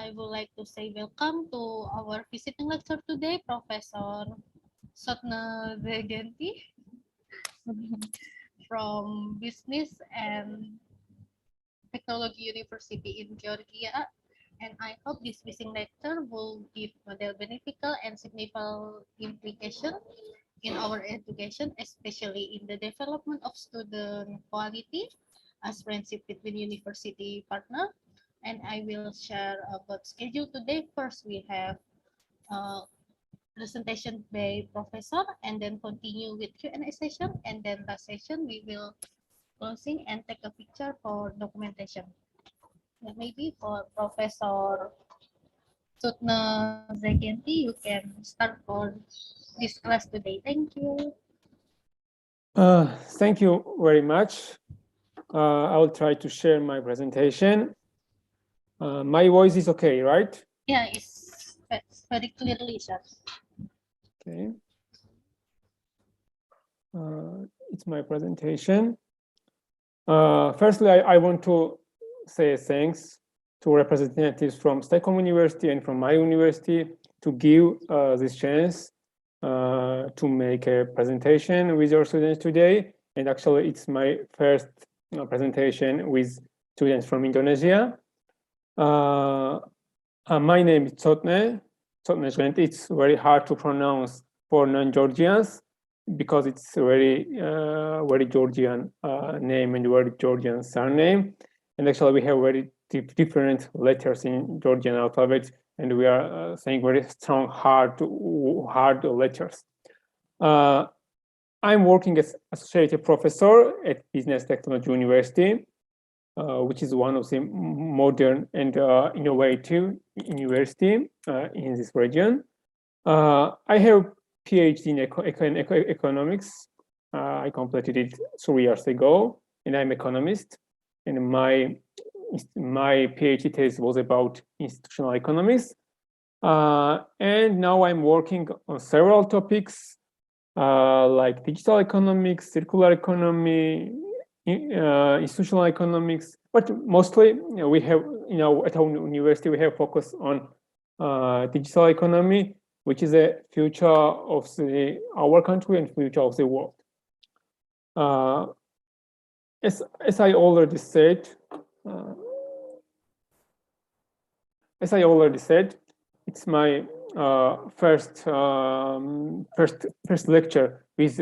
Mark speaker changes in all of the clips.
Speaker 1: I would like to say welcome to our visiting lecture today, Professor Tsotne Zhghenti from Business and Technology University in Georgia. And I hope this visiting lecture will give model beneficial and significant implication in our education, especially in the development of student quality as friendship between university partner. And I will share about schedule today. First, we have presentation by professor, and then continue with Q&A session, and then last session we will closing and take a picture for documentation. Maybe for Professor Tsotne Zhghenti, you can start for this class today. Thank you.
Speaker 2: Thank you very much. I will try to share my presentation. My voice is okay, right?
Speaker 1: Yeah, it's very clearly, sir.
Speaker 2: Okay. It's my presentation. Firstly, I want to say thanks to representatives from Stockholm University and from my university to give this chance to make a presentation with your students today. And actually, it's my first presentation with students from Indonesia. My name is Tsotne Zhghenti. It's very hard to pronounce for non-Georgians because it's very Georgian name and very Georgian surname. And actually, we have very different letters in Georgian alphabet, and we are saying very strong, hard letters. I'm working as associate professor at Business Technology University, which is one of the modern and innovative university in this region. I have PhD in economics. I completed it 3 years ago, and I'm economist. And my PhD thesis was about institutional economics. And now I'm working on several topics like digital economics, circular economy, institutional economics, but mostly we have, at our university, we have focus on digital economy, which is the future of our country and future of the world. As I already said, it's my first lecture with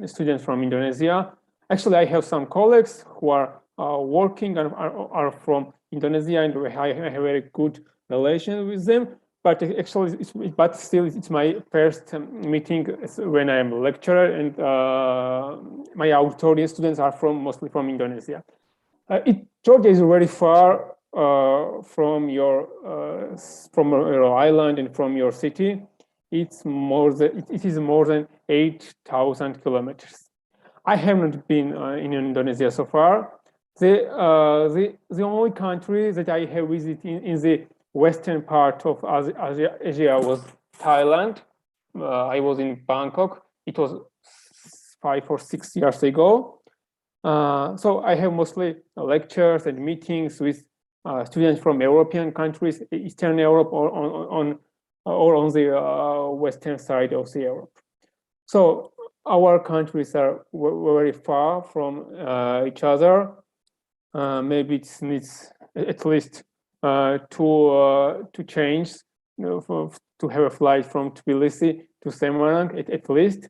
Speaker 2: students from Indonesia. Actually, I have some colleagues who are working and are from Indonesia, and I have a very good relation with them. But actually, it's my first meeting when I'm a lecturer, and my auditorium students are mostly from Indonesia. Georgia is very far from your island and from your city. It is more than 8,000 kilometers. I have not been in Indonesia so far. The only country that I have visited in the western part of Asia was Thailand. I was in Bangkok. It was 5 or 6 years ago. So I have mostly lectures and meetings with students from European countries, Eastern Europe, or on the western side of the Europe. So our countries are very far from each other. Maybe it needs at least to change, to have a flight from Tbilisi to Semarang at least.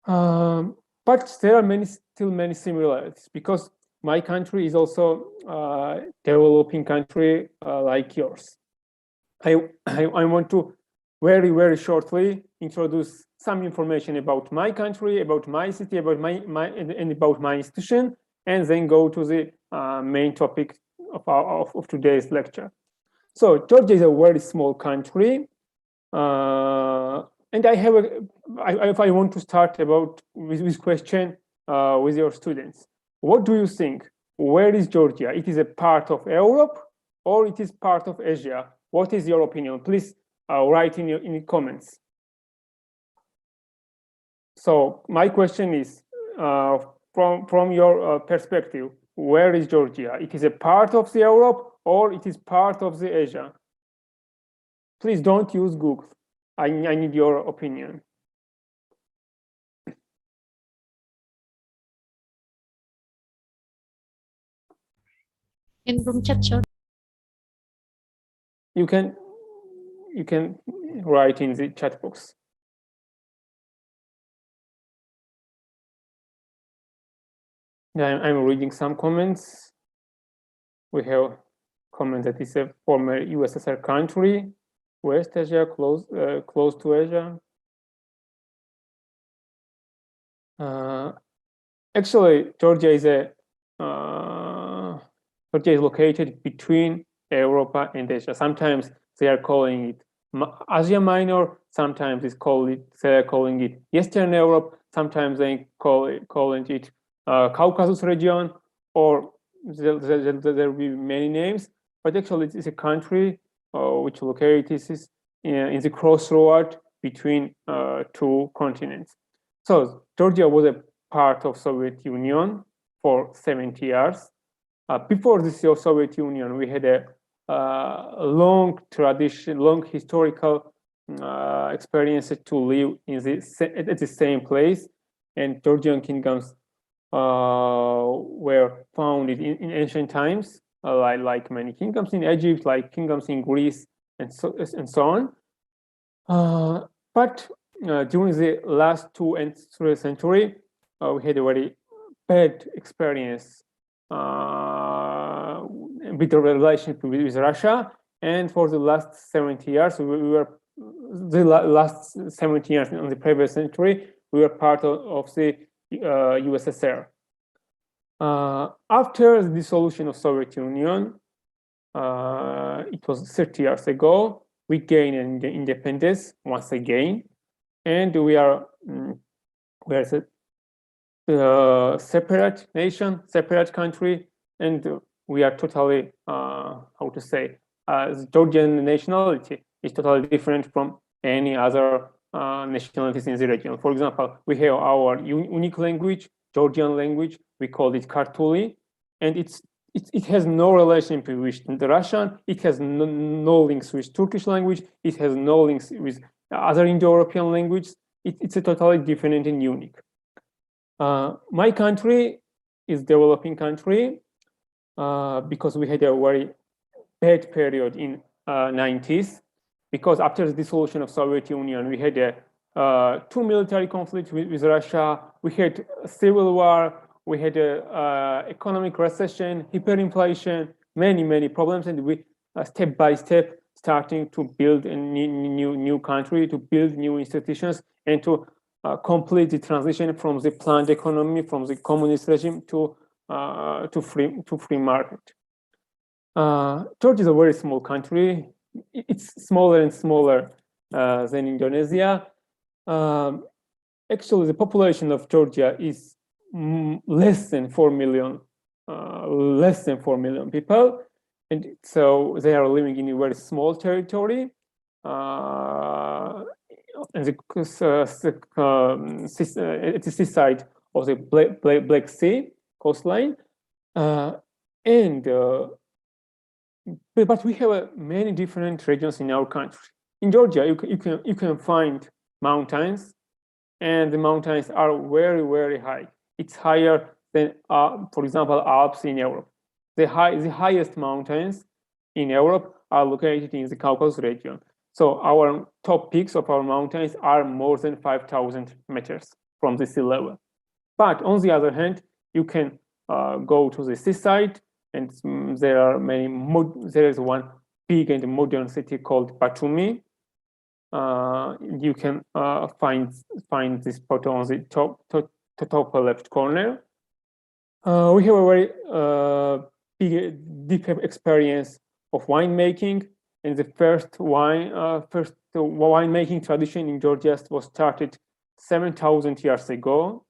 Speaker 2: But there are still many similarities, because my country is also a developing country like yours. I want to very shortly introduce some information about my country, about my city, about and about my institution, and then go to the main topic of today's lecture. So Georgia is a very small country, and if I want to start with this question with your students. What do you think? Where is Georgia? It is a part of Europe, or it is part of Asia? What is your opinion? Please write in the comments. So my question is, from your perspective, where is Georgia? It is a part of the Europe, or it is part of the Asia? Please don't use Google. I need your opinion.
Speaker 1: In room chat, sure.
Speaker 2: You can write in the chat box. Yeah, I'm reading some comments. We have comment that is a former USSR country, West Asia, close to Asia. Actually, Georgia is located between Europa and Asia. Sometimes they are calling it Asia Minor. Sometimes they are calling it Eastern Europe. Sometimes they calling it Caucasus region, or there will be many names. But actually, it is a country which located in the crossroad between two continents. So Georgia was a part of Soviet Union for 70 years. Before the Soviet Union, we had a long tradition, long historical experience to live at the same place, and Georgian kingdoms were founded in ancient times, like many kingdoms in Egypt, like kingdoms in Greece, and so on. But during the last 2 and 3 century, we had a very bad experience with the relationship with Russia, and for the last 70 years, last 70 years in the previous century, we were part of the USSR. After the dissolution of Soviet Union, it was 30 years ago, we gained independence once again, and we are a separate nation, separate country, and we are totally, the Georgian nationality is totally different from any other nationalities in the region. For example, we have our unique language, Georgian language. We call it Kartuli, and it has no relationship with the Russian. It has no links with Turkish language. It has no links with other Indo-European languages. It's a totally different and unique. My country is developing country because we had a very bad period in 90s, because after the dissolution of Soviet Union, we had two military conflicts with Russia. We had a civil war. We had a economic recession, hyperinflation, many problems, and we step by step starting to build a new country, to build new institutions, and to complete the transition from the planned economy, from the communist regime to free market. Georgia is a very small country. It's smaller and smaller than Indonesia. Actually, the population of Georgia is less than 4 million people, and so they are living in a very small territory. And at the seaside of the Black Sea coastline, but we have many different regions in our country. In Georgia, you can find mountains, and the mountains are very high. It's higher than, for example, Alps in Europe. The highest mountains in Europe are located in the Caucasus region. So our top peaks of our mountains are more than 5,000 meters from the sea level. But on the other hand, you can go to the seaside, and there is one big and modern city called Batumi. You can find this photo on the top left corner. We have a very deep experience of winemaking. And the first winemaking tradition in Georgia was started 7,000 years ago.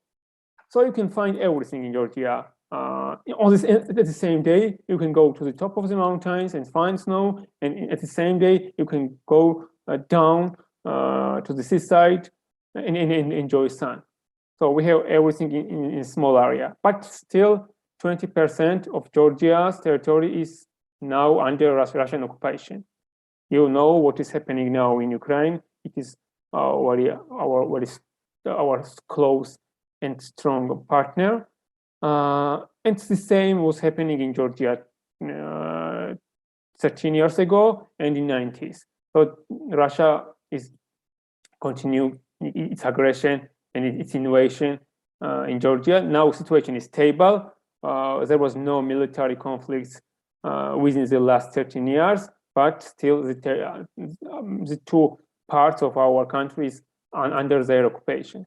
Speaker 2: So you can find everything in Georgia. At the same day, you can go to the top of the mountains and find snow, and at the same day, you can go down to the seaside and enjoy sun. So we have everything in a small area, but still 20% of Georgia's territory is now under Russian occupation. you know what is happening now in Ukraine. It is very close and strong partner. And the same was happening in Georgia 13 years ago and in 90s. So Russia is continuing its aggression and its invasion in Georgia. Now the situation is stable. There was no military conflicts within the last 13 years, but still the two parts of our countries are under their occupation.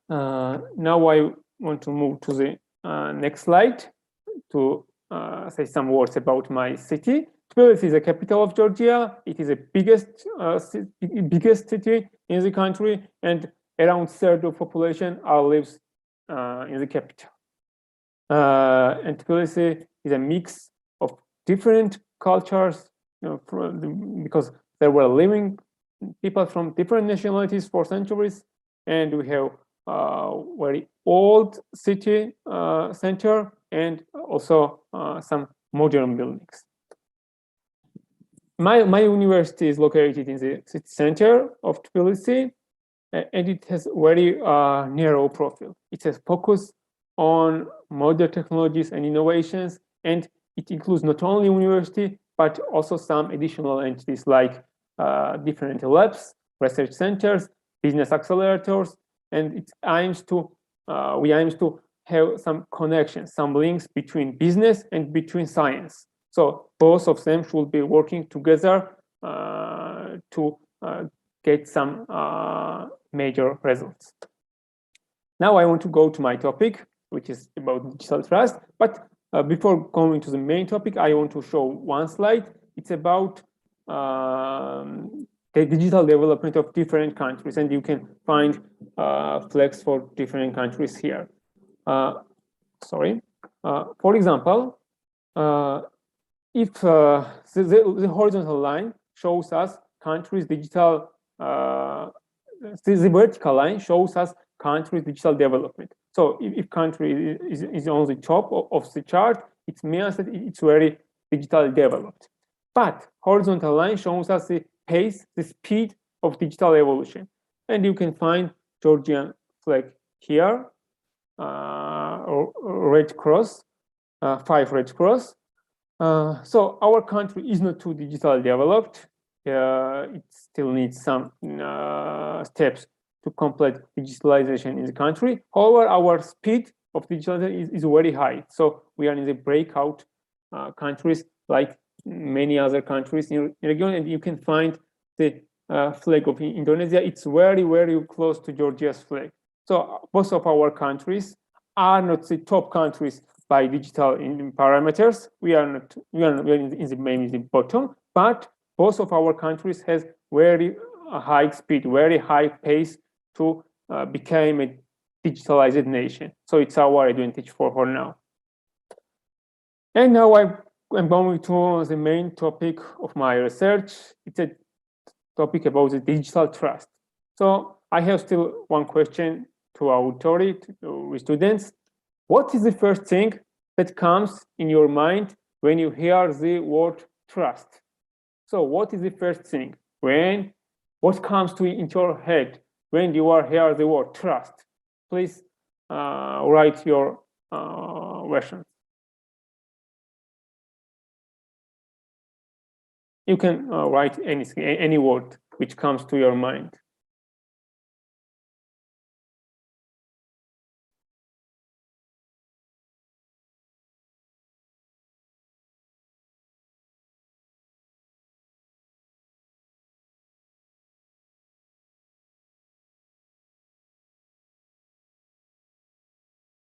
Speaker 2: Now I want to move to the next slide to say some words about my city. Tbilisi is the capital of Georgia. It is the biggest city in the country, and around a third of the population lives in the capital. And Tbilisi is a mix of different cultures, because there were living people from different nationalities for centuries, and we have very old city center and also some modern buildings. My university is located in the city center of Tbilisi, and it has very narrow profile. It has focus on modern technologies and innovations, and it includes not only university, but also some additional entities like different labs, research centers, business accelerators, and we aims to have some connections, some links between business and between science. So both of them should be working together to get some major results. Now I want to go to my topic, which is about digital trust. But before going to the main topic, I want to show one slide. It's about the digital development of different countries, and you can find flags for different countries here. For example, if the horizontal line shows us countries' digital, the vertical line shows us countries' digital development. So if country is on the top of the chart, it means that it's very digitally developed. But horizontal line shows us the pace, the speed of digital evolution. And you can find Georgian flag here, red cross, 5 red cross. So our country is not too digitally developed. It still needs some steps to complete digitalization in the country. However, our speed of digitalization is very high. So we are in the breakout countries like many other countries in the region, and you can find the flag of Indonesia. It's very, very close to Georgia's flag. So both of our countries are not the top countries by digital parameters. We are in the bottom, but both of our countries has very high speed, very high pace to become a digitalized nation. So it's our advantage for now. And now I'm going to the main topic of my research. It's a topic about the digital trust. So I have still one question to our authority, to students. What is the first thing that comes in your mind when you hear the word trust? So what is the first thing? What comes into your head when you hear the word trust? Please write your version. You can write anything, any word which comes to your mind.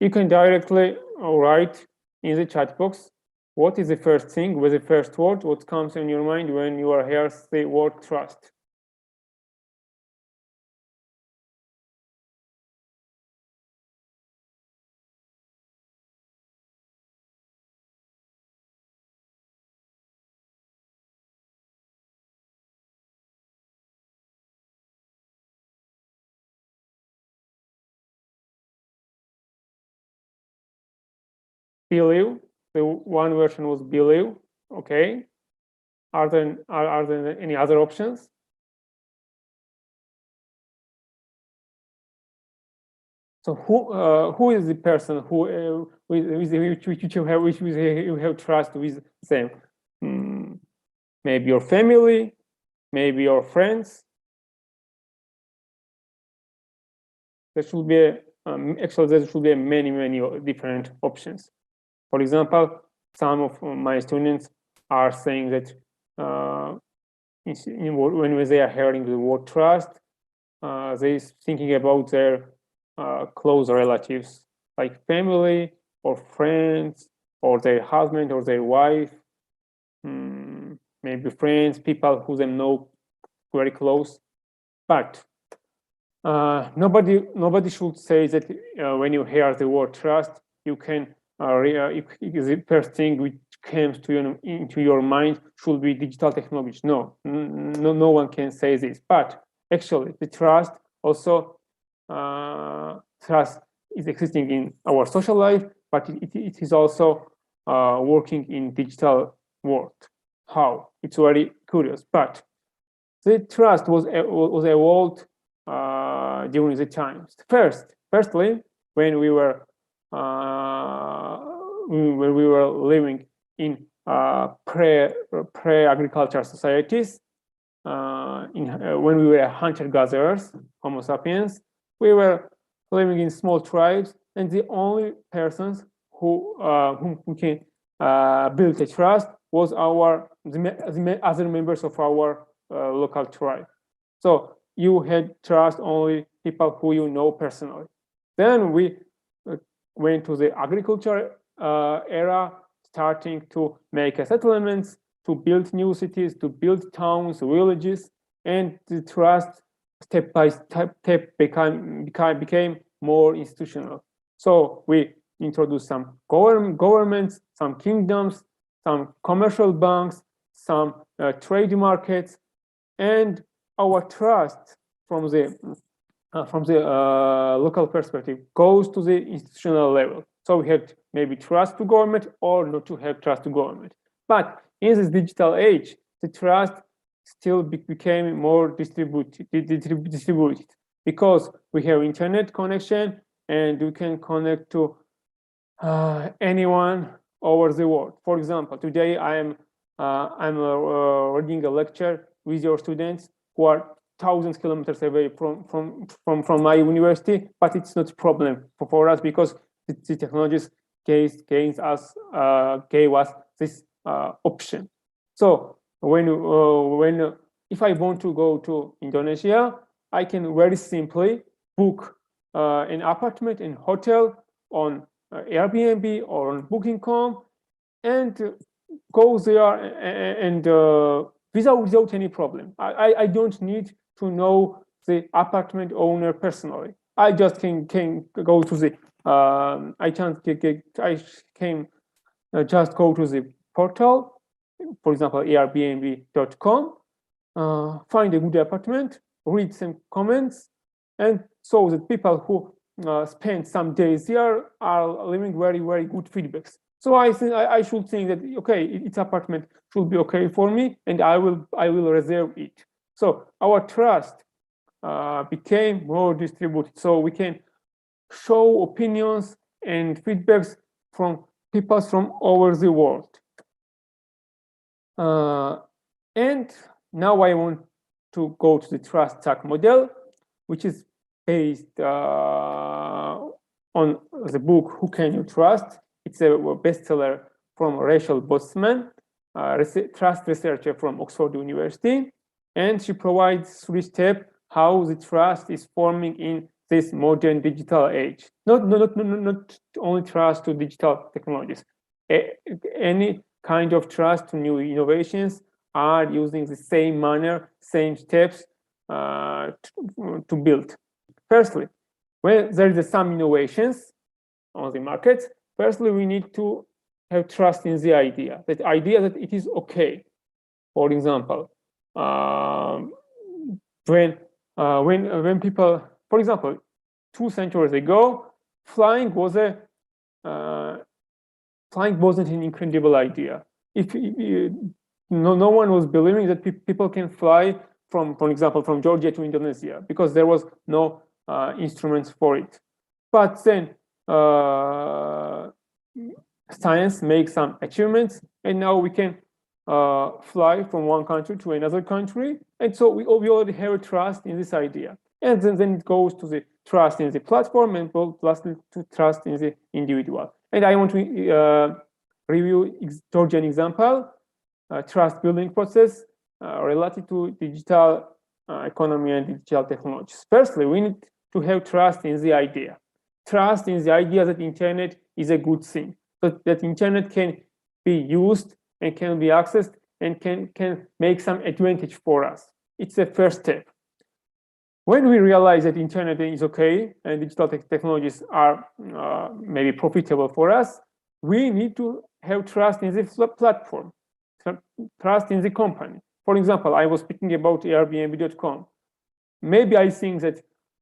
Speaker 2: You can directly write in the chat box what is the first thing with the first word, what comes in your mind when you hear the word trust. Believe, the one version was believe, okay. Are there any other options? So who is the person which you have trust with them? Maybe your family, maybe your friends. There should be actually there should be many different options. For example, some of my students are saying that when they are hearing the word trust, they're thinking about their close relatives, like family or friends, or their husband or their wife, maybe friends, people who they know very close. But nobody should say that when you hear the word trust, you can the first thing which comes to into your mind should be digital technology. No one can say this. But actually, the trust also trust is existing in our social life, but it is also working in digital world. How? It's very curious. But the trust was evolved during the times. Firstly, when we were living in pre-agricultural societies, when we were hunter-gatherers, Homo sapiens, we were living in small tribes, and the only persons who can build a trust was the other members of our local tribe. So you had trust only people who you know personally. Then we went to the agriculture era, starting to make settlements, to build new cities, to build towns, villages, and the trust step by step became more institutional. So we introduced some governments, some kingdoms, some commercial banks, some trade markets, and our trust from the local perspective goes to the institutional level. So we have maybe trust to government or not to have trust to government. But in this digital age, the trust still became more distributed because we have internet connection and we can connect to anyone over the world. For example, today I'm reading a lecture with your students who are thousands of kilometers away from my university, but it's not a problem for us because the technologies gave us this option. So when if I want to go to Indonesia, I can very simply book an apartment in hotel on Airbnb or on Booking.com and go there and without any problem. I don't need to know the apartment owner personally. I just can go to the I can just go to the portal, for example, Airbnb.com, find a good apartment, read some comments, and so that people who spend some days there are leaving very good feedbacks. So I think I should think that okay, its apartment should be okay for me, and I will reserve it. So our trust became more distributed. So we can show opinions and feedbacks from people from over the world. And now I want to go to the trust stack model, which is based on the book Who Can You Trust? It's a bestseller from Rachel Botsman, trust researcher from Oxford University, and she provides 3 steps how the trust is forming in this modern digital age. Not only trust to digital technologies. Any kind of trust to new innovations are using the same manner, same steps to build. Firstly, when there is some innovations on the market, firstly, we need to have trust in the idea that it is okay. For example, when people, for example, 2 centuries ago, flying wasn't an incredible idea. If no one was believing that people can fly from, for example, from Georgia to Indonesia, because there was no instruments for it. But then science makes some achievements, and now we can fly from one country to another country. And so we already have a trust in this idea. And then it goes to the trust in the platform, and lastly to trust in the individual. And I want to review Georgian example, trust building process related to digital economy and digital technologies. Firstly, we need to have trust in the idea. Trust in the idea that internet is a good thing, that internet can be used and can be accessed and can make some advantage for us. It's the first step. When we realize that internet is okay and digital technologies are maybe profitable for us, we need to have trust in the platform, trust in the company. For example, I was speaking about Airbnb.com. Maybe I think that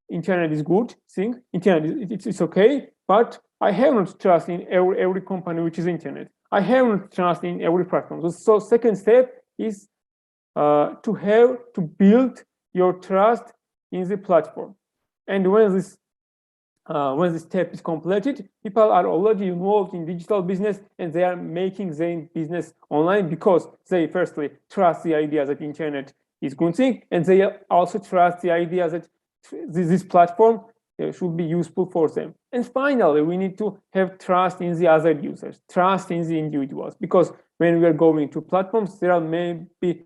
Speaker 2: internet is good thing, internet it's okay, but I have not trust in every company which is internet. I have not trust in every platform. So second step is to build your trust in the platform. And when this step is completed, people are already involved in digital business, and they are making their business online because they firstly trust the idea that internet is good thing, and they also trust the idea that this platform should be useful for them. And finally, we need to have trust in the other users, trust in the individuals, because when we are going to platforms, there are maybe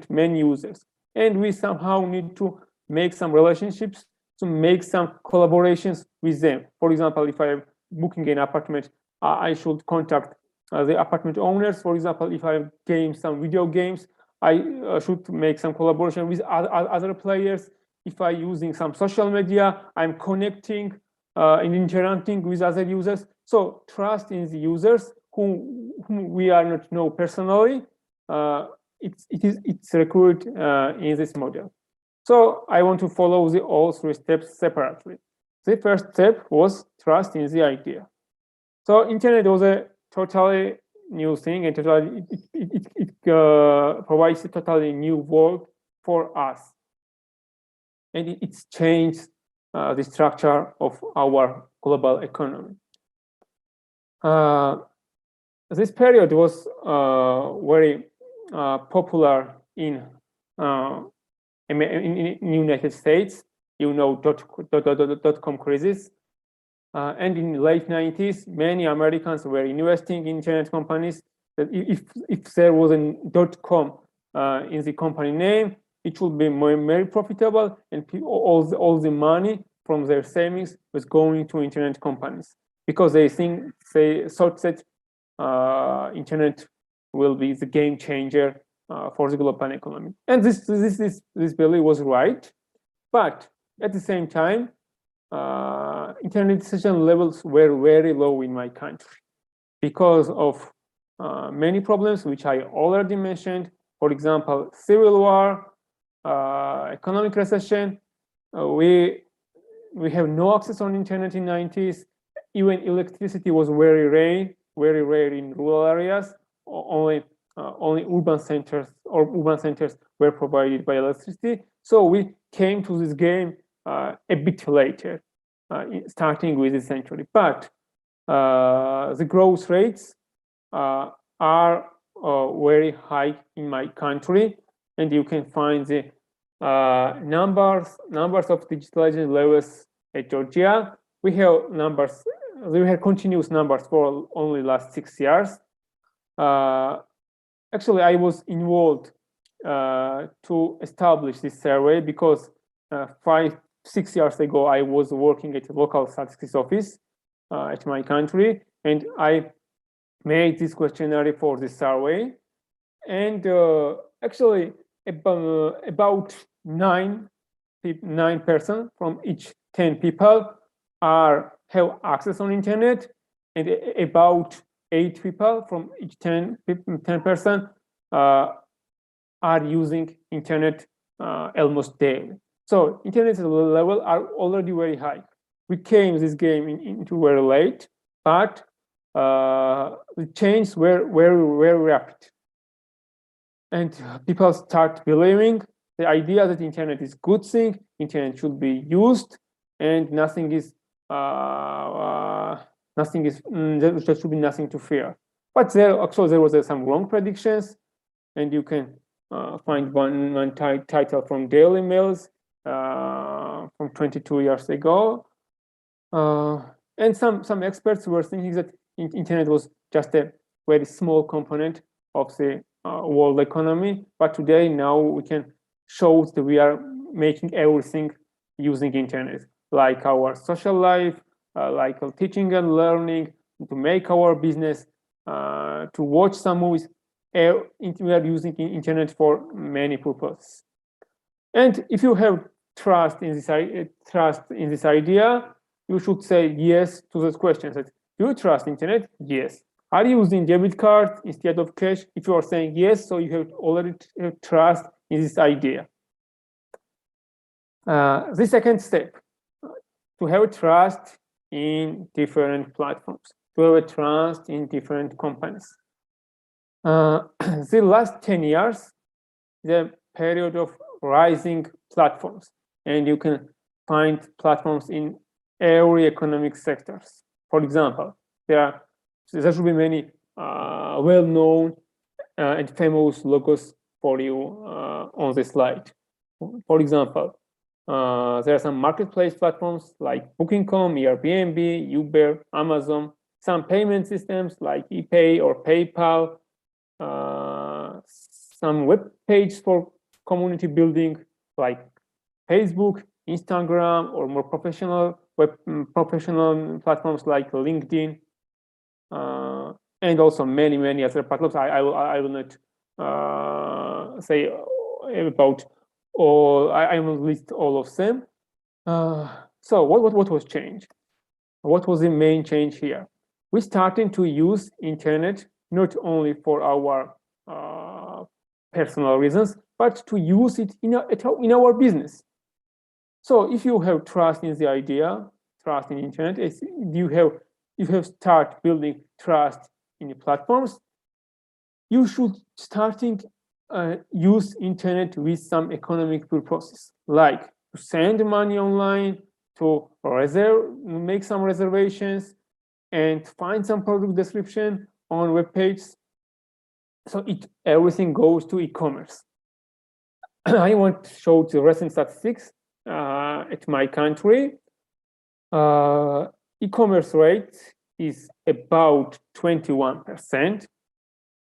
Speaker 2: many users, and we somehow need to make some relationships, to make some collaborations with them. For example, if I am booking an apartment, I should contact the apartment owners. For example, if I have some video games, I should make some collaboration with other players. If I'm using some social media, I'm connecting and interacting with other users. So trust in the users whom we are not know personally, it's recruited in this model. So I want to follow all three steps separately. The first step was trust in the idea. So internet was a totally new thing, and it provides a totally new world for us. And it's changed the structure of our global economy. This period was very popular in United States, dot-com crisis. And in the late 90s, many Americans were investing in internet companies. That if there was a .com in the company name, it would be very profitable, and all the money from their savings was going to internet companies, because they thought that internet will be the game changer for the global economy. And this belief was right, but at the same time, internet decision levels were very low in my country because of many problems which I already mentioned. For example, civil war, economic recession. We have no access on internet in 90s. Even electricity was very rare in rural areas. Only urban centers were provided by electricity. So we came to this game a bit later, starting with this century. But the growth rates are very high in my country, and you can find the numbers of digitalization levels at Georgia. We have continuous numbers for only last 6 years. Actually, I was involved to establish this survey because 5-6 years ago, I was working at a local statistics office at my country, and I made this questionnaire for this survey. And actually, about 9% from each 10 people have access on internet, and about 8 people from each 10% are using internet almost daily. So internet level are already very high. We came this game into very late, but the changes were very rapid. And people start believing the idea that internet is good thing, internet should be used, and nothing is there should be nothing to fear. But there was some wrong predictions, and you can find one title from Daily Mails from 22 years ago. And some experts were thinking that internet was just a very small component of the world economy. But today, now we can show that we are making everything using internet, like our social life, like teaching and learning, to make our business, to watch some movies. We are using internet for many purposes. And if you have trust in this idea, you should say yes to those questions. Do you trust internet? Yes. Are you using debit card instead of cash? If you are saying yes, so you have already trust in this idea. The second step, to have trust in different platforms, to have a trust in different companies. The last 10 years, the period of rising platforms, and you can find platforms in every economic sectors. For example, there should be many well-known and famous logos for you on this slide. For example, there are some marketplace platforms like Booking.com, Airbnb, Uber, Amazon, some payment systems like ePay or PayPal, some web pages for community building like Facebook, Instagram, or more professional platforms like LinkedIn, and also many other platforms. I will not say about all. I will list all of them. So what was changed? What was the main change here? We started to use internet not only for our personal reasons, but to use it in our business. So if you have trust in the idea, trust in internet, you have start building trust in the platforms, you should starting use internet with some economic purposes, like to send money online, to make some reservations, and find some product description on web pages. So everything goes to e-commerce. I want to show the recent statistics at my country. E-commerce rate is about 21%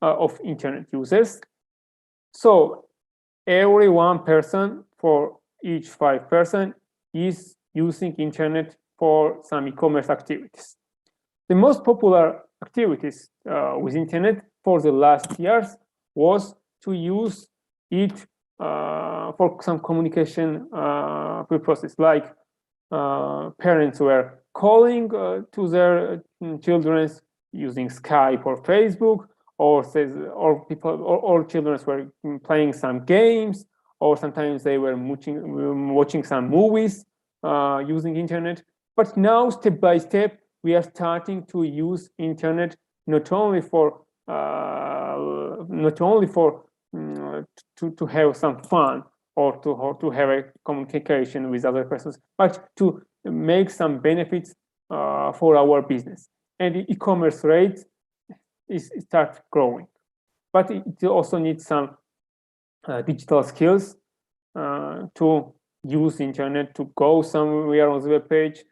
Speaker 2: of internet users. So every one person for each 5 person is using internet for some e-commerce activities. The most popular activities with internet for the last years was to use it for some communication purposes, like parents were calling to their children using Skype or Facebook, or children were playing some games, or sometimes they were watching some movies using internet. But now, step by step, we are starting to use internet not only for to have some fun or to have a communication with other persons, but to make some benefits for our business. And the e-commerce rate start growing, but it also needs some digital skills to use internet, to go somewhere on the web page,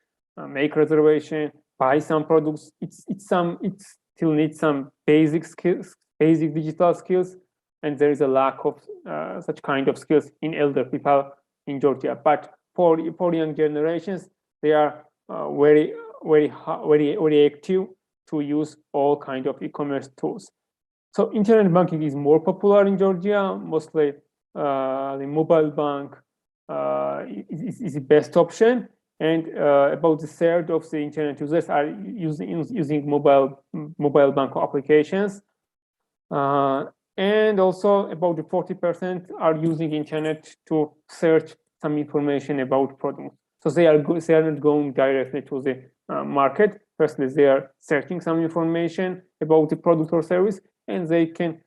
Speaker 2: make reservation, buy some products. It still needs some basic skills, basic digital skills, and there is a lack of such kind of skills in elder people in Georgia. But for young generations, they are very active to use all kind of e-commerce tools. So internet banking is more popular in Georgia. Mostly the mobile bank is the best option, and about a third of the internet users are using mobile bank applications, and also about 40% are using internet to search some information about products. So they are not going directly to the market. Firstly, they are searching some information about the product or service, and they can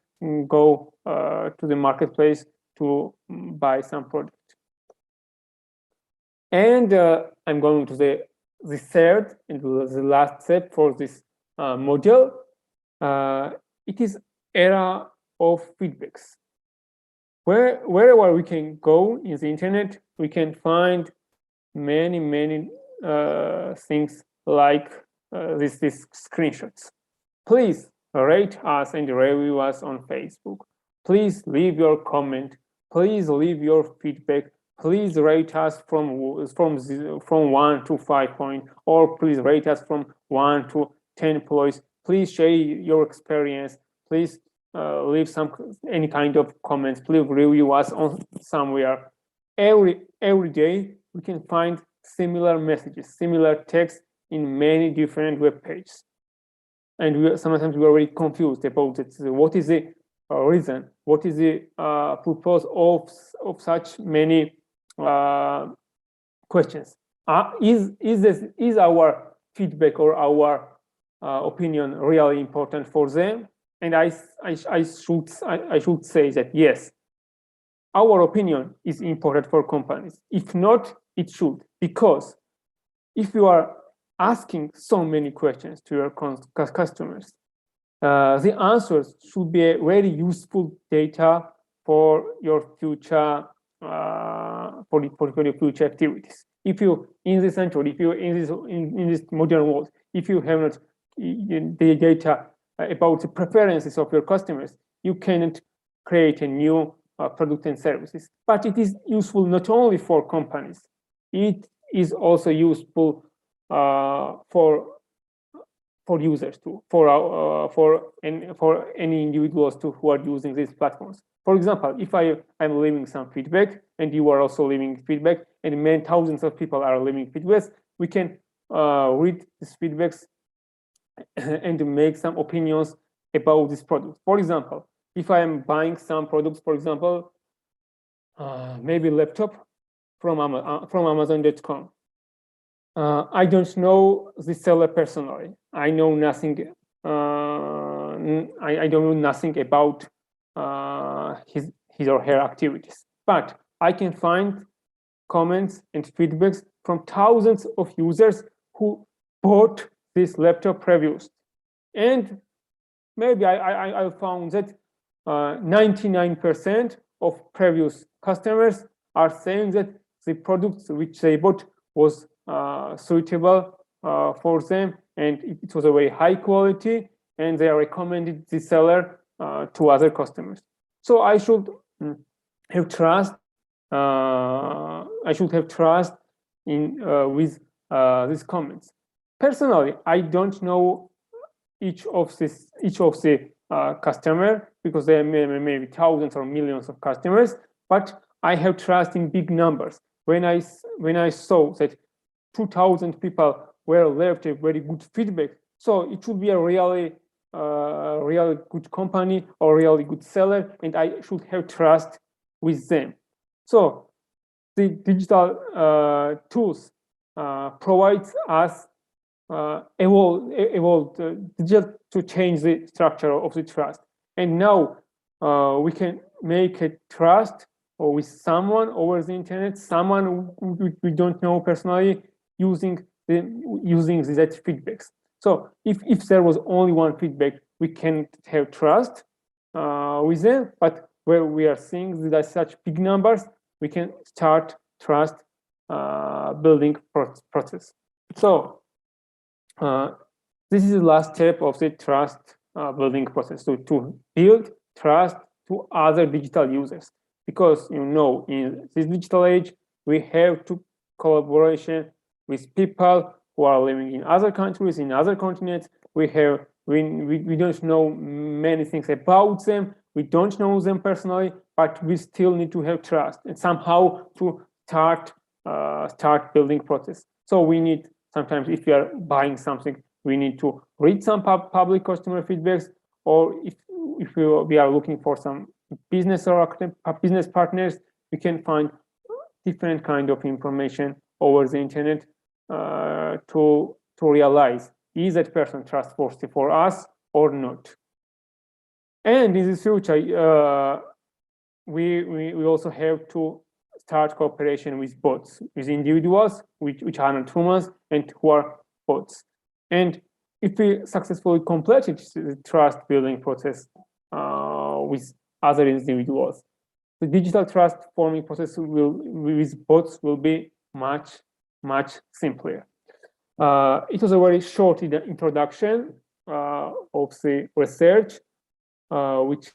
Speaker 2: go to the marketplace to buy some product. And I'm going to the third and the last step for this module. It is era of feedbacks. Wherever we can go in the internet, we can find many things like these screenshots. Please rate us and review us on Facebook. Please leave your comment. Please leave your feedback. Please rate us from 1 to 5 points, or please rate us from 1 to 10 points. Please share your experience. Please leave any kind of comments. Please review us on somewhere. Every day we can find similar messages, similar text in many different web pages, and sometimes we are very confused about it. So what is the reason? What is the purpose of such many questions? Is our feedback or our opinion really important for them? And I should say that yes, our opinion is important for companies. If not, it should, because if you are asking so many questions to your customers, the answers should be a very useful data for your future for your future activities. If you in this century, if you in this modern world, if you have not the data about the preferences of your customers, you cannot create a new product and services. But it is useful not only for companies, it is also useful for users too, for any individuals too who are using these platforms. For example, if I am leaving some feedback and you are also leaving feedback, and many thousands of people are leaving feedbacks, we can read these feedbacks and make some opinions about this product. For example, if I am buying some products, for example, maybe laptop from Amazon.com. I don't know the seller personally. I know nothing. I don't know nothing about his or her activities. But I can find comments and feedbacks from thousands of users who bought this laptop previously, and maybe I found that 99% of previous customers are saying that the products which they bought was suitable for them, and it was a very high quality, and they recommended the seller to other customers. So I should have trust. I should have trust in with these comments. Personally, I don't know each of the customer, because there are maybe thousands or millions of customers, but I have trust in big numbers. When I saw that 2,000 people were left a very good feedback, so it should be a really good company or really good seller, and I should have trust with them. So the digital tools provides us evolved digital to change the structure of the trust, and now we can make a trust with someone over the internet, someone we don't know personally, using that feedbacks. So if there was only one feedback, we can't have trust with them. But where we are seeing that such big numbers, we can start trust building process. So this is the last step of the trust building process, to build trust to other digital users, because in this digital age we have to collaboration with people who are living in other countries, in other continents. We don't know many things about them. We don't know them personally, but we still need to have trust and somehow to start building process. So we need, sometimes if we are buying something, we need to read some public customer feedbacks, or if we are looking for some business or business partners, we can find different kind of information over the internet to realize, is that person trustworthy for us or not. And in the future, we also have to start cooperation with bots, with individuals which are not humans and who are bots. And if we successfully completed the trust building process with other individuals, the digital trust forming process with bots will be much simpler. It was a very short introduction of the research, which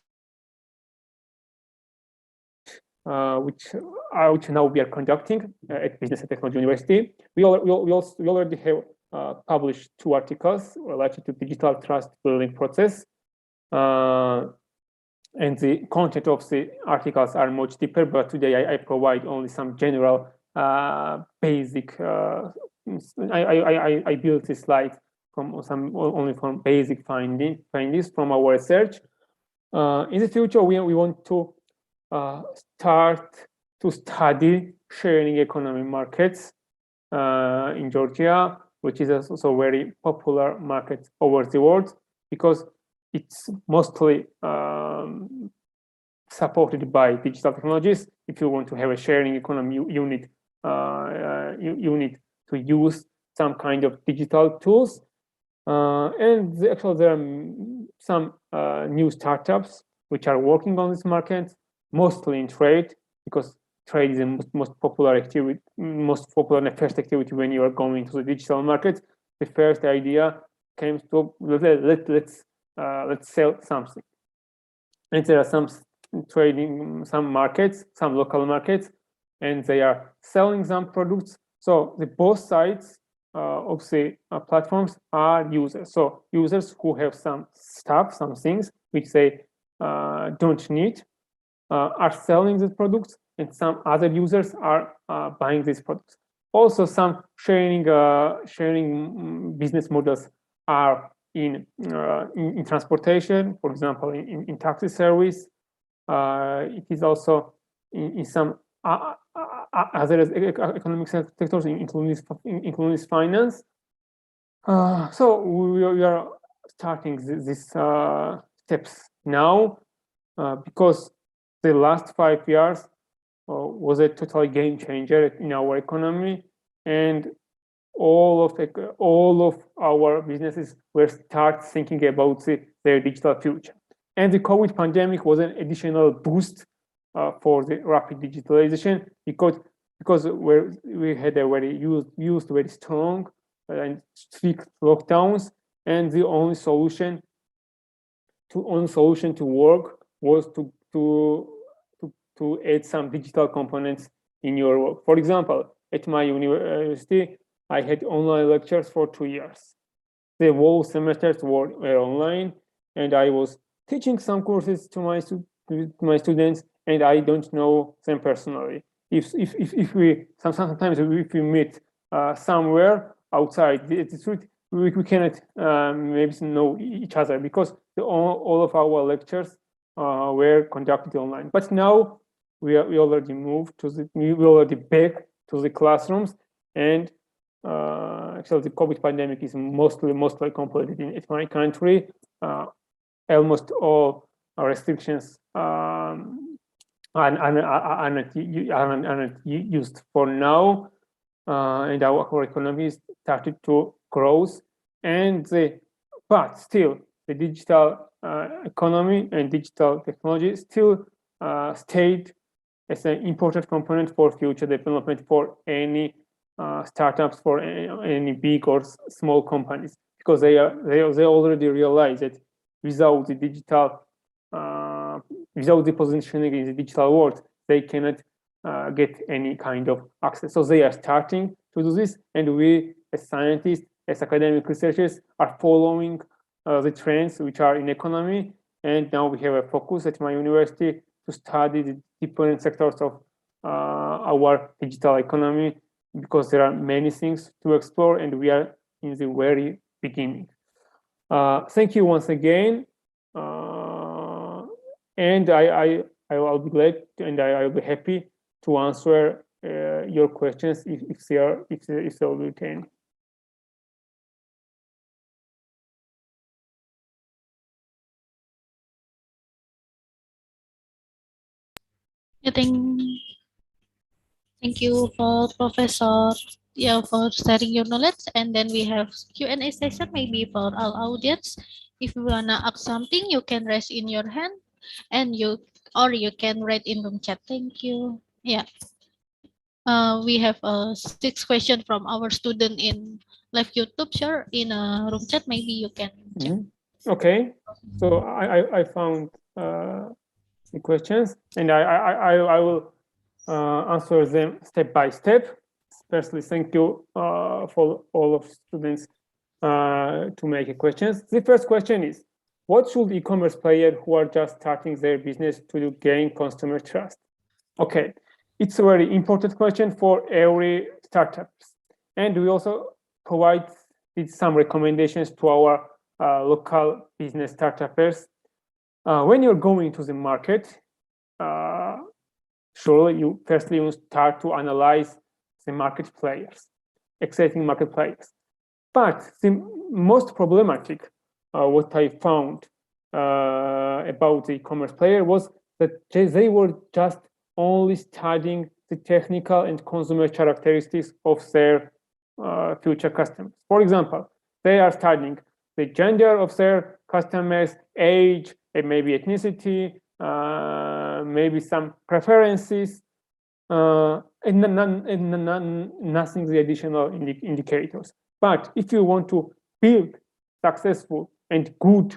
Speaker 2: now we are conducting at Business and Technology University. We already have published 2 articles related to digital trust building process. And the content of the articles are much deeper, but today I provide only some general basic. I built this slide only from basic findings from our research. In the future, we want to start to study sharing economy markets in Georgia, which is also a very popular market over the world, because it's mostly supported by digital technologies. If you want to have a sharing economy, you need to use some kind of digital tools. And actually, there are some new startups which are working on this market, mostly in trade, because trade is the most popular activity, most popular and first activity when you are going to the digital market. The first idea came to let's sell something, and there are some markets, some local markets, and they are selling some products. So the both sides of the platforms are users. So users who have some stuff, some things which they don't need, are selling these products, and some other users are buying these products. Also, some sharing business models are in transportation, for example, in taxi service. It is also in some other economic sectors, including finance. So we are starting these steps now because the last 5 years was a total game changer in our economy, and all of our businesses were start thinking about their digital future. And the COVID pandemic was an additional boost for the rapid digitalization, because we had a very strong and strict lockdowns, and the only solution to work was to add some digital components in your work. For example, at my university, I had online lectures for 2 years. The whole semesters were online, and I was teaching some courses to my students, and I don't know them personally. If we sometimes if we meet somewhere outside the street, we cannot maybe know each other, because all of our lectures were conducted online. But now we already back to the classrooms, and actually the COVID pandemic is mostly completed at my country. Almost all restrictions are not used for now, and our economy started to grow. But still, the digital economy and digital technology still stayed as an important component for future development for any startups, for any big or small companies, because they already realize that without the digital, without the positioning in the digital world, they cannot get any kind of access. So they are starting to do this, and we, as scientists, as academic researchers, are following the trends which are in economy. And now we have a focus at my university to study the different sectors of our digital economy, because there are many things to explore, and we are in the very beginning. Thank you once again, and I will be glad and I will be happy to answer your questions if there will be any.
Speaker 1: Yeah, thank you for Professor, yeah, for sharing your knowledge. And then we have Q&A session maybe for our audience. If you wanna ask something, you can raise in your hand, and you can write in room chat. Thank you. Yeah. We have a 6 question from our student in live YouTube. Sure, in a room chat, maybe you can check.
Speaker 2: Okay, so I found the questions, and I will answer them step by step. Firstly, thank you for all of students to make questions. The first question is, what should e-commerce players who are just starting their business to do gain customer trust? Okay, it's a very important question for every startup. And we also provide some recommendations to our local business startups. When you're going to the market, surely you firstly start to analyze the market players, existing market players. But the most problematic, what I found about the e-commerce player was that they were just only studying the technical and consumer characteristics of their future customers. For example, they are studying the gender of their customers, age, and maybe ethnicity, maybe some preferences, and nothing the additional indicators. But if you want to build successful and good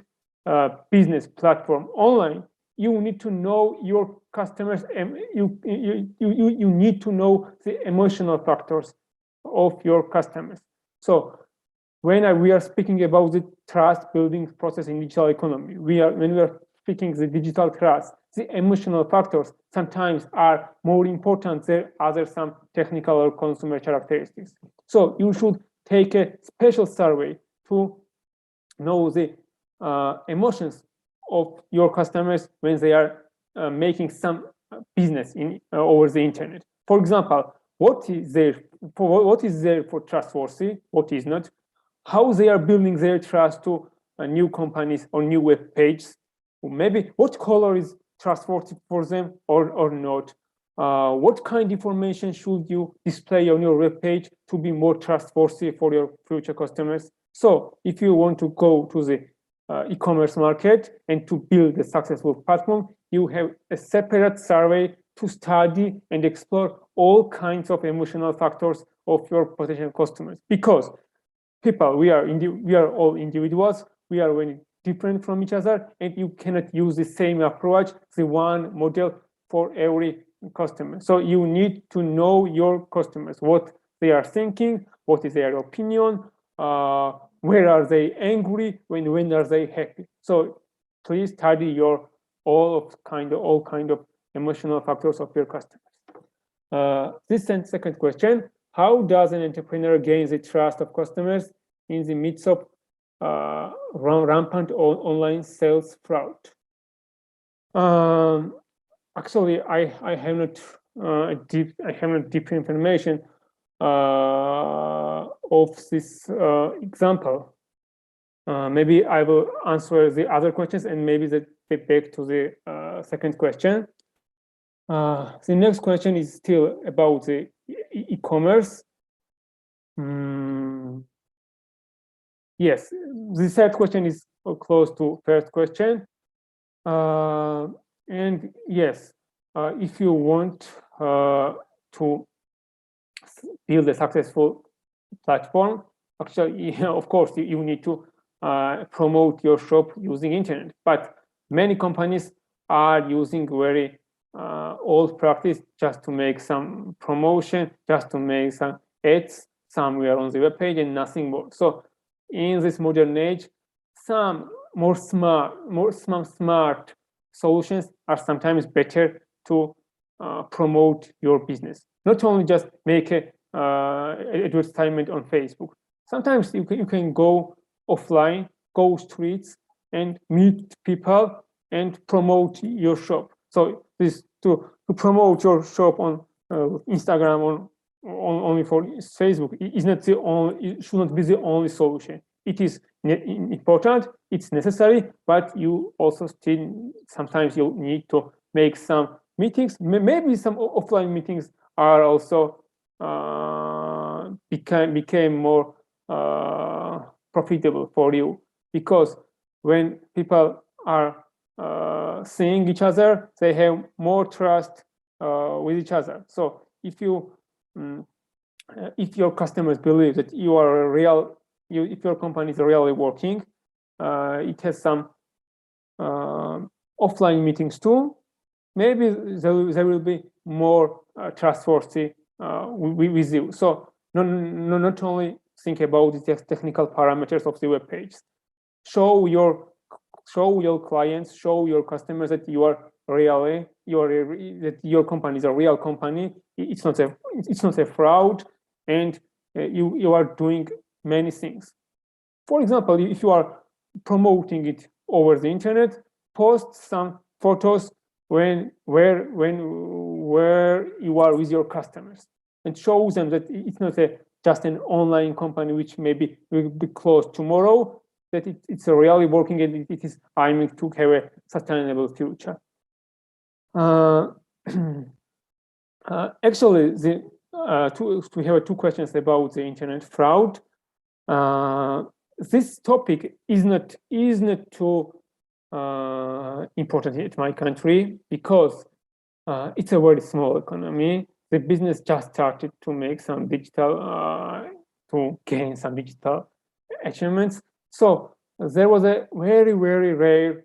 Speaker 2: business platform online, you need to know your customers, and you need to know the emotional factors of your customers. So when we are speaking about the trust building process in digital economy, when we are speaking the digital trust, the emotional factors sometimes are more important than other some technical or consumer characteristics. So you should take a special survey to know the emotions of your customers when they are making some business over the internet. For example, what is there for trustworthy, what is not, how they are building their trust to new companies or new web pages, or maybe what color is trustworthy for them or not. What kind of information should you display on your web page to be more trustworthy for your future customers? So if you want to go to the e-commerce market and to build a successful platform, you have a separate survey to study and explore all kinds of emotional factors of your potential customers. Because people, we are all individuals, we are very different from each other, and you cannot use the same approach, the one model for every customer. So you need to know your customers, what they are thinking, what is their opinion, where are they angry, when are they happy. So please study your all kind of emotional factors of your customers. This second question: how does an entrepreneur gain the trust of customers in the midst of rampant online sales fraud? Actually, I have not deep information of this example. Maybe I will answer the other questions and maybe back to the second question. The next question is still about the e-commerce. Yes, the third question is close to first question. And yes, if you want to build a successful platform, actually, of course, you need to promote your shop using internet. But many companies are using very old practice just to make some promotion, just to make some ads somewhere on the web page and nothing more. So in this modern age, some more smart solutions are sometimes better to promote your business. Not only just make a advertisement on Facebook. Sometimes you can go offline, go streets, and meet people and promote your shop. So this to promote your shop on Instagram only for Facebook is not the only. It should not be the only solution. It is important. It's necessary, but you also still sometimes you need to make some meetings, maybe some offline meetings are also became more profitable for you, because when people are seeing each other, they have more trust with each other. So if you if your customers believe that you are a real, if your company is really working, it has some offline meetings too, maybe there will be more trustworthy with you. So not only think about the technical parameters of the web page. Show your clients, show your customers that you are really, that your company is a real company. It's not a fraud, and you are doing many things. For example, if you are promoting it over the internet, post some photos where you are with your customers, and show them that it's not just an online company which maybe will be closed tomorrow, that it's really working and it is aiming to have a sustainable future. Actually, we have two questions about the internet fraud. This topic is not too important in my country, because it's a very small economy. The business just started to make some digital, to gain some digital achievements. So there was a very, very rare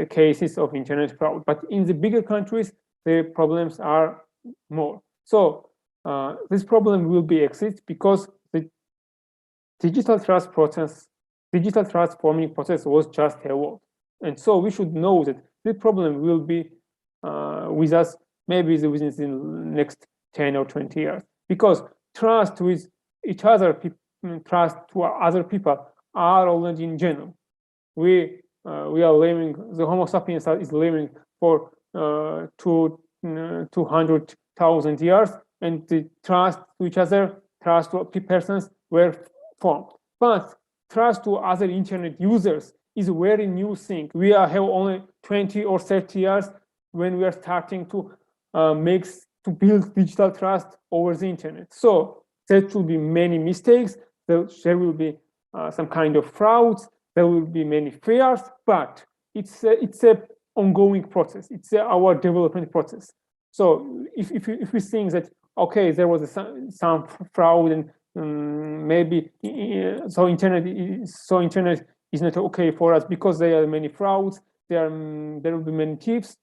Speaker 2: cases of internet fraud. But in the bigger countries, the problems are more. So this problem will be exist because the digital trust forming process was just evolved. And so we should know that this problem will be with us maybe within the next 10 or 20 years, because trust with each other, trust to other people are already in genome. We are living, the Homo sapiens is living for 200,000 years, and the trust to each other, trust to persons were formed. But trust to other internet users is a very new thing. We have only 20 or 30 years when we are starting to build digital trust over the internet. So there should be many mistakes. There will be some kind of frauds. There will be many fears, but it's a ongoing process. It's our development process. So if we think that okay, there was some fraud and maybe so internet is not okay for us because there are many frauds. There will be many thieves.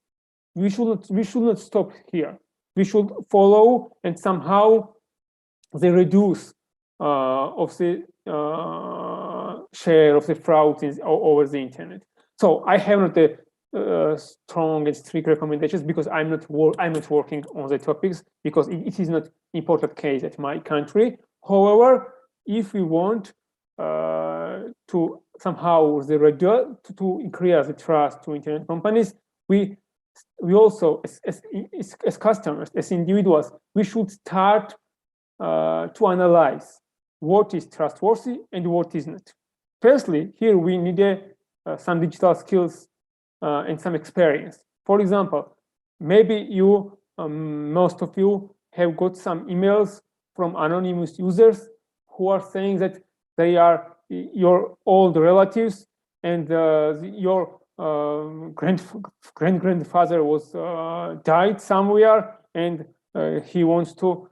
Speaker 2: We should not stop here. We should follow, and somehow the reduce of the share of the fraud over the internet. So I have not a strong and strict recommendations, because I'm not working on the topics, because it is not important case at my country. However, if we want to somehow to increase the trust to internet companies, we also as customers, as individuals, we should start to analyze what is trustworthy and what is not. Firstly, here we need some digital skills and some experience. For example, maybe you, most of you, have got some emails from anonymous users who are saying that they are your old relatives, and your grandfather was died somewhere, and he wants to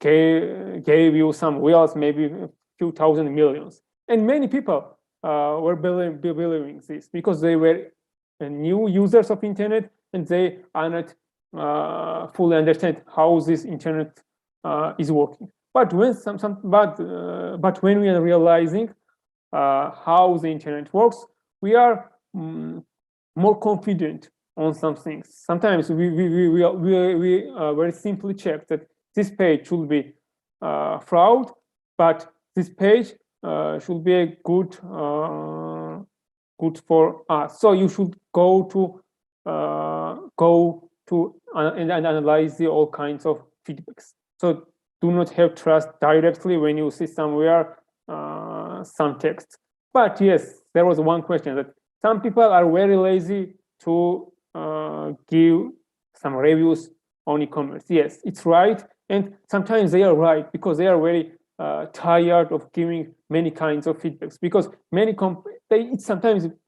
Speaker 2: gave you some wills, maybe a few thousand millions. And many people were believing this because they were new users of internet, and they are not fully understand how this internet is working. But when but when we are realizing how the internet works, we are more confident on some things. Sometimes we very simply check that this page should be fraud, but this page should be a good for us. So you should go to and analyze all kinds of feedbacks. So do not have trust directly when you see somewhere some text. But yes, there was one question that some people are very lazy to give some reviews on e-commerce. Yes, it's right. And sometimes they are right because they are very tired of giving many kinds of feedbacks, because many sometimes it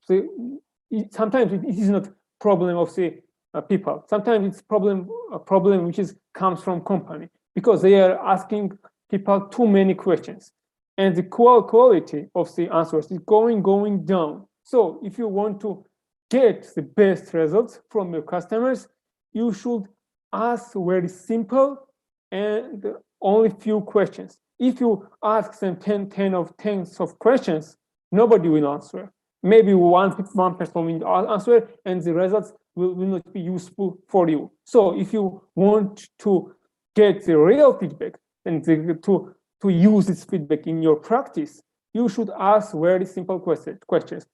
Speaker 2: is not problem of the people. Sometimes it's a problem which comes from company, because they are asking people too many questions, and the quality of the answers is going down. So if you want to get the best results from your customers, you should ask very simple and only few questions. If you ask them tens of questions, nobody will answer. Maybe one person will answer, and the results will not be useful for you. So if you want to get the real feedback and to use this feedback in your practice, you should ask very simple questions.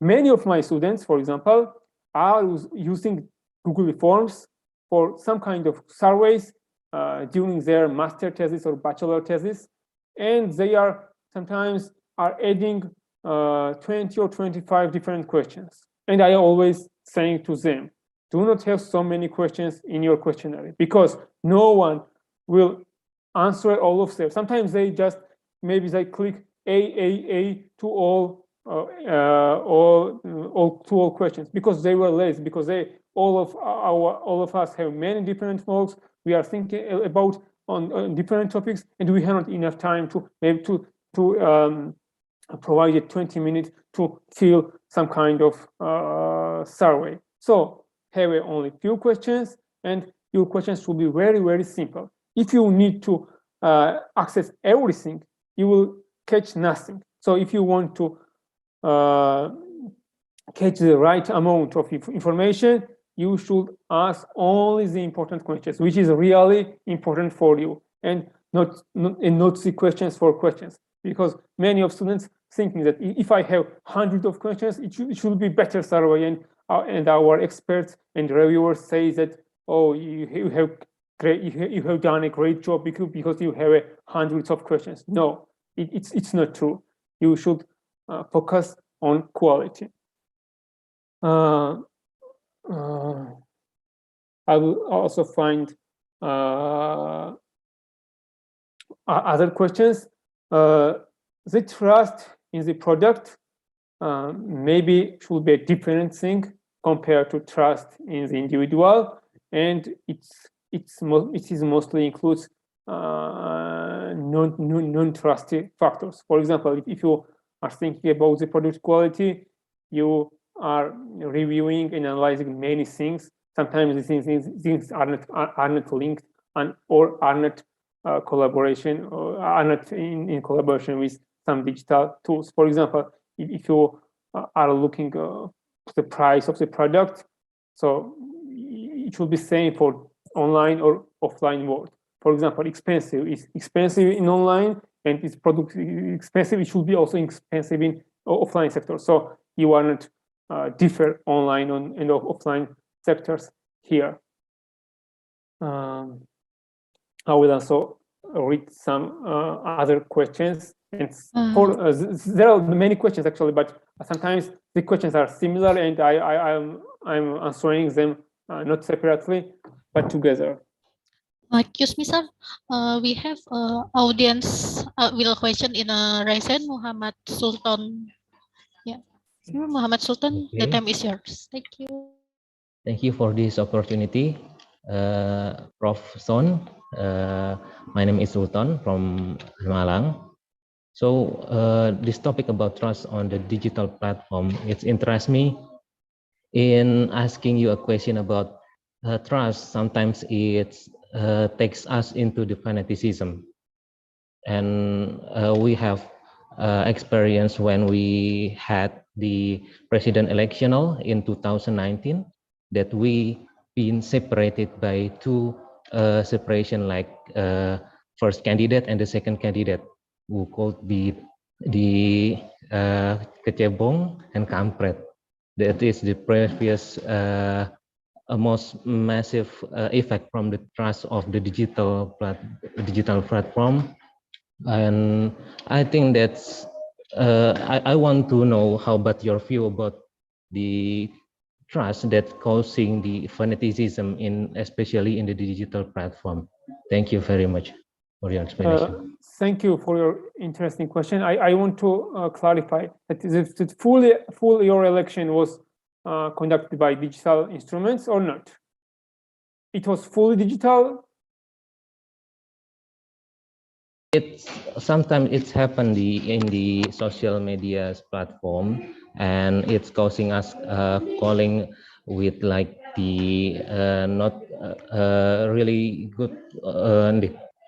Speaker 2: Many of my students, for example, are using Google Forms for some kind of surveys during their master thesis or bachelor thesis, and they are sometimes adding 20 or 25 different questions. And I always saying to them, do not have so many questions in your questionnaire, because no one will answer all of them. Sometimes they just, maybe they click A to all questions, because they were lazy, because all of us have many different works. We are thinking about on different topics, and we have not enough time to maybe to provide 20 minutes to fill some kind of survey. So have only few questions, and your questions will be very, very simple. If you need to access everything, you will catch nothing. So if you want to catch the right amount of information, you should ask only the important questions, which is really important for you, and not the questions for questions. Because many of students thinking that if I have hundreds of questions, it should be better survey, and our experts and reviewers say that, oh, you have done a great job because you have hundreds of questions. No, it's not true. You should focus on quality. I will also find other questions. The trust in the product maybe should be a different thing compared to trust in the individual, and it mostly includes non-trusty factors. For example, if you are thinking about the product quality, you are reviewing and analyzing many things. Sometimes these things are not linked or are not collaboration, or are not in collaboration with some digital tools. For example, if you are looking the price of the product, so it should be same for online or offline world. For example, expensive is expensive in online, and its product expensive, it should be also expensive in offline sector. So you are not differ online and offline sectors here. I will also read some other questions. And there are many questions actually, but sometimes the questions are similar, and I'm answering them not separately, but together.
Speaker 1: Excuse me, sir. We have audience will question in Raisen Muhammad Sultan. Yeah, Muhammad Sultan,
Speaker 3: Okay.
Speaker 1: the time is yours. Thank you.
Speaker 3: Thank you for this opportunity, Prof. Son. My name is Sultan from Malang. So this topic about trust on the digital platform, it interests me. In asking you a question about trust, sometimes it takes us into the fanaticism. And we have experience when we had the president electional in 2019, that we been separated by two separation, like first candidate and the second candidate, who called the kecebong and kampret. That is the previous most massive effect from the trust of the digital platform. And I think that's I want to know how about your view about the trust that causing the fanaticism especially in the digital platform? Thank you very much for your explanation.
Speaker 2: Thank you for your interesting question. I want to clarify that the full your election was conducted by digital instruments or not? It was fully digital.
Speaker 3: Sometimes happened in the social media platform, and it's causing us calling with like the not really good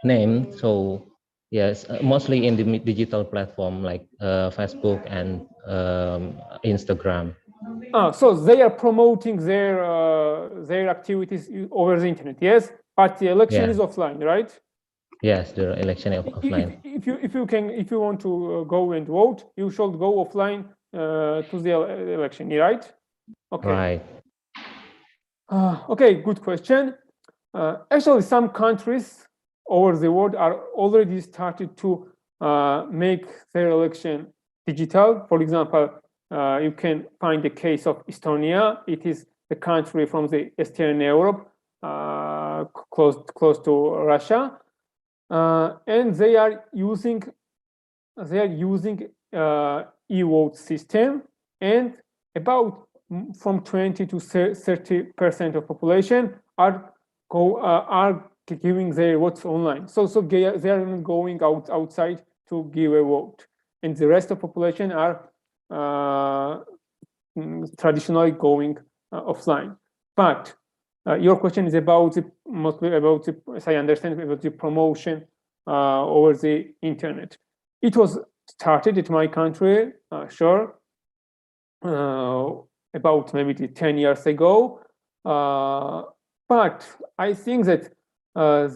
Speaker 3: name. So yes, mostly in the digital platform like Facebook and Instagram.
Speaker 2: So they are promoting their activities over the internet, yes, but the election is offline, right?
Speaker 3: Yes, the election offline.
Speaker 2: If you want to go and vote, you should go offline to the election, right? Okay.
Speaker 3: Right.
Speaker 2: Okay, good question. Actually, some countries over the world are already started to make their election digital. For example, you can find the case of Estonia. It is the country from the Eastern Europe, close to Russia, and they are using e-vote system, and about from 20 to 30% of population are giving their votes online. So they are not going outside to give a vote, and the rest of population are traditionally going offline. But your question is about mostly about as I understand, about the promotion over the internet. It was started at my country, sure, about maybe 10 years ago. But I think that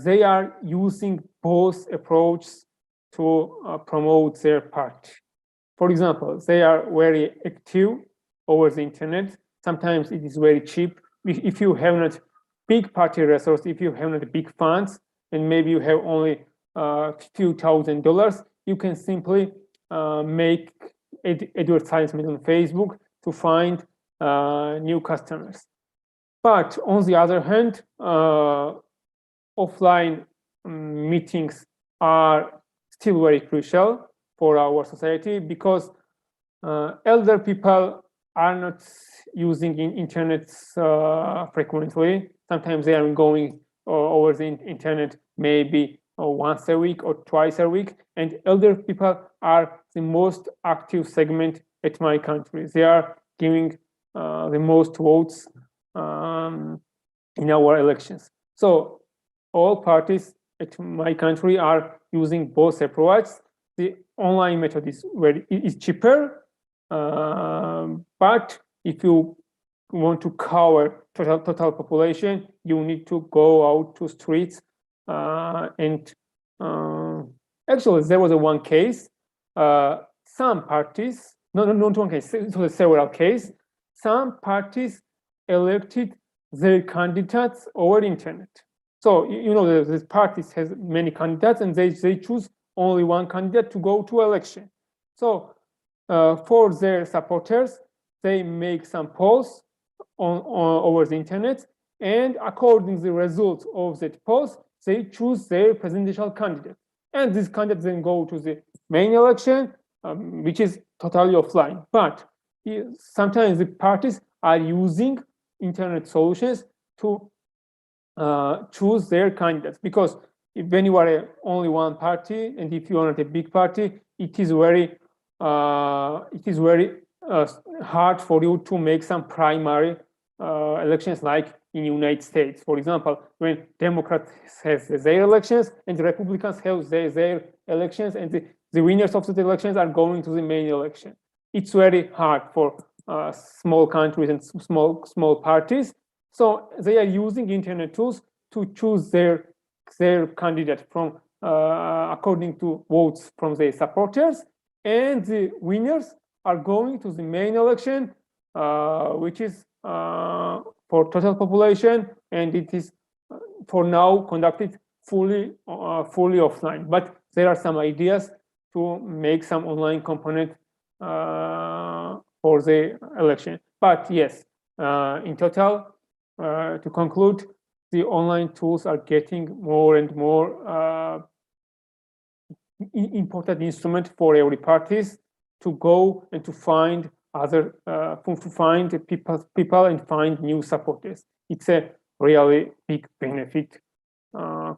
Speaker 2: they are using both approaches to promote their party. For example, they are very active over the internet. Sometimes it is very cheap. If you have not big party resources, if you have not big funds, and maybe you have only few $1,000, you can simply make advertisement on Facebook to find new customers. But on the other hand, offline meetings are still very crucial for our society, because elder people are not using internet frequently. Sometimes they are going over the internet maybe once a week or twice a week, and elder people are the most active segment at my country. They are giving the most votes in our elections. So all parties at my country are using both approaches. The online method is cheaper, but if you want to cover total population, you need to go out to streets. And actually, there was one case. Some parties, not one case, it was several cases. Some parties elected their candidates over internet. So you know the parties has many candidates, and they choose only one candidate to go to election. So for their supporters, they make some polls over the internet, and according to the results of that polls, they choose their presidential candidate. And this candidate then go to the main election, which is totally offline. But sometimes the parties are using internet solutions to choose their candidates, because when you are only one party, and if you are not a big party, it is very hard for you to make some primary elections, like in United States, for example, when Democrats have their elections and the Republicans have their elections, and the winners of the elections are going to the main election. It's very hard for small countries and small parties. So they are using internet tools to choose their candidate from according to votes from their supporters, and the winners are going to the main election, which is for total population, and it is for now conducted fully offline. But there are some ideas to make some online component for the election. But yes, In total, to conclude, the online tools are getting more and more important instrument for every parties to go and to find other people and find new supporters. It's a really big benefit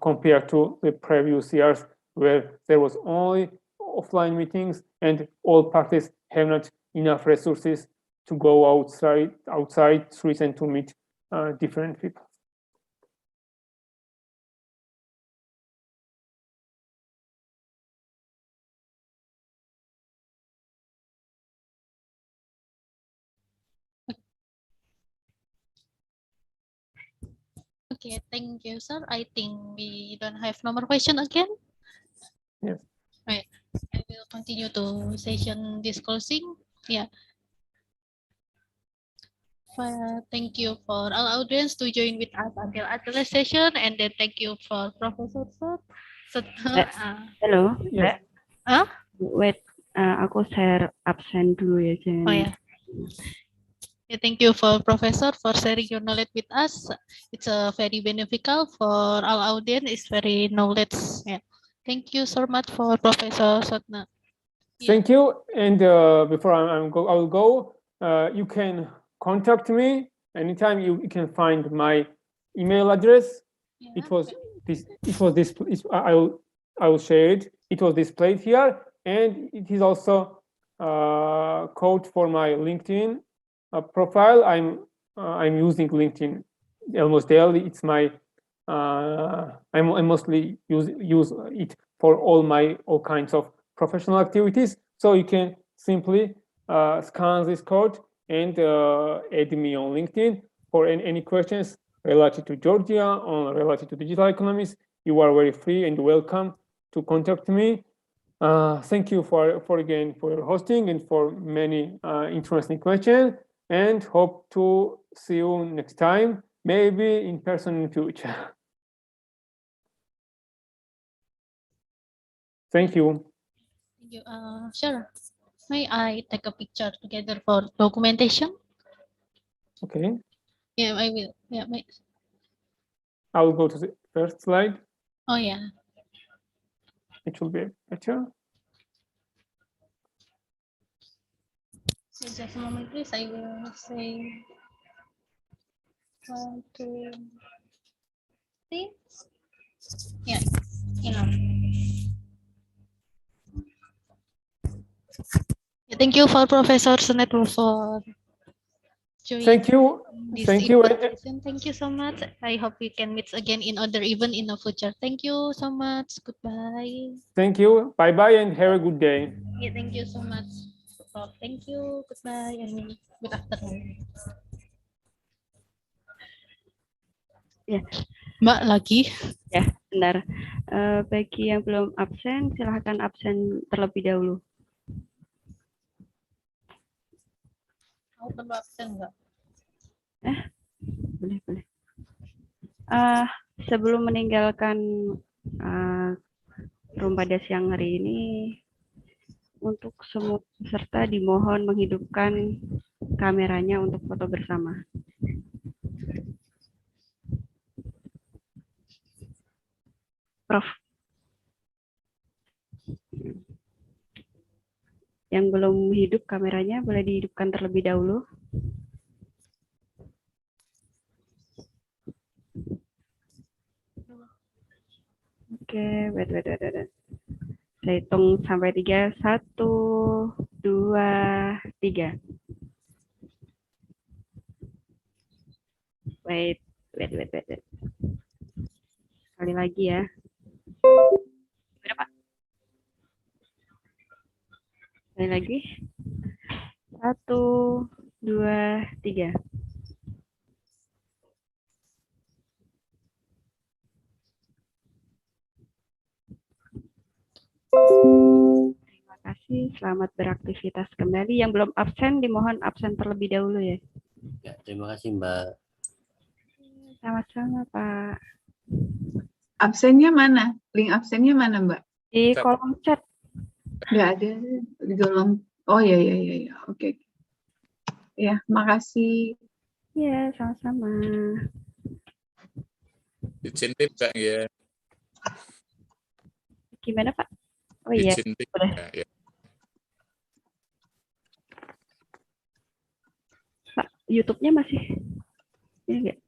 Speaker 2: compared to the previous years where there was only offline meetings and all parties have not enough resources to go outside streets and to meet different people.
Speaker 1: Okay, thank you, sir. I think we don't have no more question again.
Speaker 2: Yes.
Speaker 1: Right. I will continue to session disclosing. Yeah. Thank you for all audience to join with us until the session, and then thank you for Professor Tsotne.
Speaker 4: Halo,
Speaker 2: Yes.
Speaker 4: Mbak. Wait, aku share absen dulu ya, jangan.
Speaker 1: Oh ya. Yeah, thank you for Professor for sharing your knowledge with us. It's a very beneficial for our audience. It's very knowledge. Yeah. Thank you so much for Professor Tsotne.
Speaker 2: Thank you. And before I will go. You can contact me anytime. You can find my email address.
Speaker 1: Yeah.
Speaker 2: It was this. I will share it. It was displayed here, and it is also code for my LinkedIn profile. I'm using LinkedIn almost daily. It's my I mostly use it for all kinds of professional activities. So you can simply scan this code and add me on LinkedIn for any questions related to Georgia or related to digital economies. You are very free and welcome to contact me. Thank you for again for your hosting and for many interesting questions, and hope to see you next time, maybe in person in the future. Thank you.
Speaker 1: Thank you. Sure. May I take a picture together for documentation?
Speaker 2: Okay.
Speaker 1: Yeah, I will. Yeah,
Speaker 2: I will go to the first slide.
Speaker 1: Oh yeah.
Speaker 2: It will be better.
Speaker 1: Just a moment, please. I will say 1, 2, 3. Yeah, enough. Yeah, thank you for Professor Tsotne for joining.
Speaker 2: Thank you.
Speaker 1: This
Speaker 2: Thank you.
Speaker 1: invitation. Thank you so much. I hope we can meet again in other event in the future. Thank you so much. Goodbye.
Speaker 2: Thank you. Bye bye and have a good day.
Speaker 1: Yeah, thank you so much. Thank you. Goodbye and good afternoon.
Speaker 4: Ya.
Speaker 1: Mbak lagi.
Speaker 4: Ya, bentar. Bagi yang belum absen, silahkan absen terlebih dahulu.
Speaker 1: Mau perlu absen nggak?
Speaker 4: Boleh. Sebelum meninggalkan room pada siang hari ini, untuk semua peserta dimohon menghidupkan kameranya untuk foto bersama. Prof. Yang belum hidup kameranya boleh dihidupkan terlebih dahulu. Oke, wait. Saya hitung sampai 3. 1, 2, 3. Wait. Sekali lagi ya. Berapa? Sekali lagi. 1, 2, 3. Terima kasih. Selamat beraktivitas kembali. Yang belum absen dimohon absen terlebih dahulu ya.
Speaker 5: Ya, terima kasih Mbak.
Speaker 4: Sama-sama Pak.
Speaker 6: Absennya mana? Link absennya mana Mbak?
Speaker 4: Di kolom chat.
Speaker 6: Nggak ada di kolom. Oh ya. Oke. Ya, makasih.
Speaker 4: Ya, sama-sama.
Speaker 7: Izin tip Kak ya.
Speaker 4: Gimana, Pak? Oh iya,
Speaker 7: Izin tip
Speaker 4: boleh.
Speaker 7: Kak ya.
Speaker 4: Pak, YouTube-nya masih ini nggak?